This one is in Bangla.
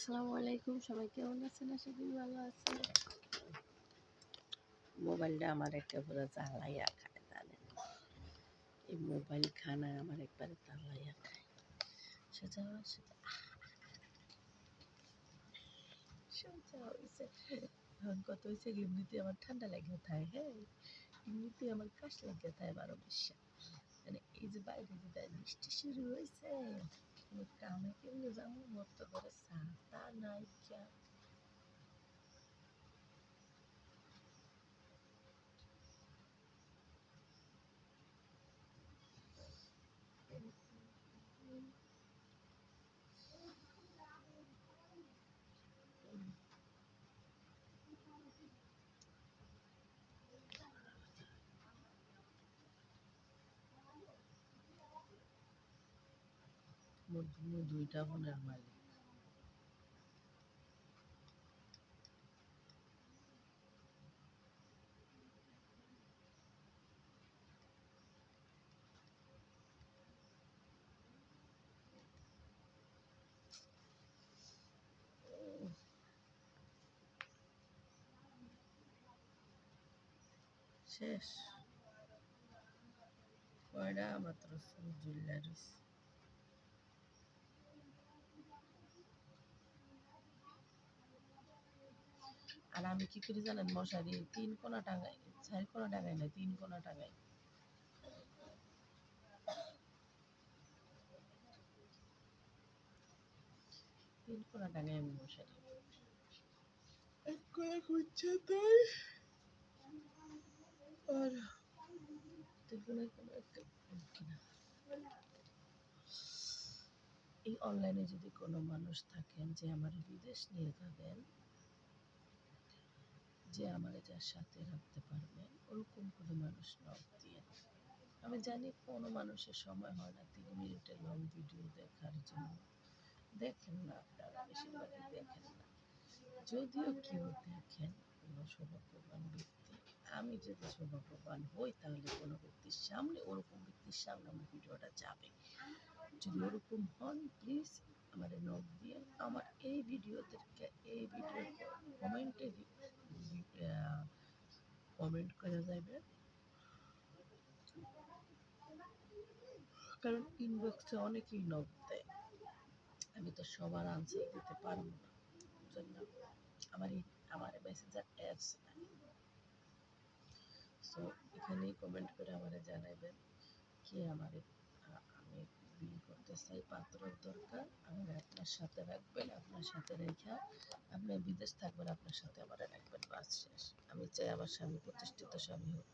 আসসালামু আলাইকুম, সবাই কেমন আছেন? আশা করি ভালো আছেন। মোবাইলটা আমার একেবারে জ্বালাইয়া খায়, জানেন? এই মোবাইল খানা আমার একবারে জ্বালাইয়া খায়। সোজা হয়েছে এখন কত হয়েছে, এমনিতে আমার ঠান্ডা লেগে থাকে, হ্যাঁ, এমনিতে আমার কাশ লেগে থাকে 12 মানে এই যে বাইরে যে বৃষ্টি শুরু হয়েছে, কামে কেমনি যাবো, মতো করে ছাতা নাই কে। দুইটা বোনের মালিক। শেষ কয়টা মাত্র জুল্লা রয়েছে। আর আমি কি করি জানেন, মশারি 3 কোনা টাঙাই, 4 কোনা টাঙাই না, 3 কোনা টাঙাই। 3 কোনা টাঙাই আমি মশারি। এক কোনা খুঁজছে তাই আর 3 কোনায় কোনো একটা কিনা। এই অনলাইনে যদি কোনো মানুষ থাকেন যে আমার বিদেশ নিয়ে যাবেন, যে আমার যার সাথে রাখতে পারবেন, ওরকম কোনো মানুষ নক দিয়ে। আমি জানি কোনো মানুষের সময় হয় না 3 মিনিটের লং ভিডিও দেখার জন্য, দেখেন না, আপনারা বেশিরভাগই দেখেন না। যদিও কেউ দেখেন, কোনো সৌভাগ্যবান ব্যক্তি, আমি যদি সৌভাগ্যবান হই তাহলে কোনো ব্যক্তির সামনে, ওরকম ব্যক্তির সামনে আমার ভিডিওটা যাবে। যদি ওরকম হন, প্লিজ আমার নক দিয়ে আমার এই ভিডিওতে কমেন্টে কমেন্ট করা যাবে, কারণ ইনবক্সে অনেকেই নক দেয়, আমি তো সবার আনসার দিতে পারবো না, জন্য আমার মেসেঞ্জার অ্যাপস নাই। সো এখানেই কমেন্ট করে আমারে জানাবেন কি আমি বিয়ে করতে চাই, পাত্রর দরকার, আমার আপনার সাথে রাখবেন, আপনার সাথে রেখা আপনি বিদেশ থাকবেন, আপনার সাথে আমার রাখবেন, বাস শেষ। আমি চাই আমার স্বামী প্রতিষ্ঠিত স্বামী হোক।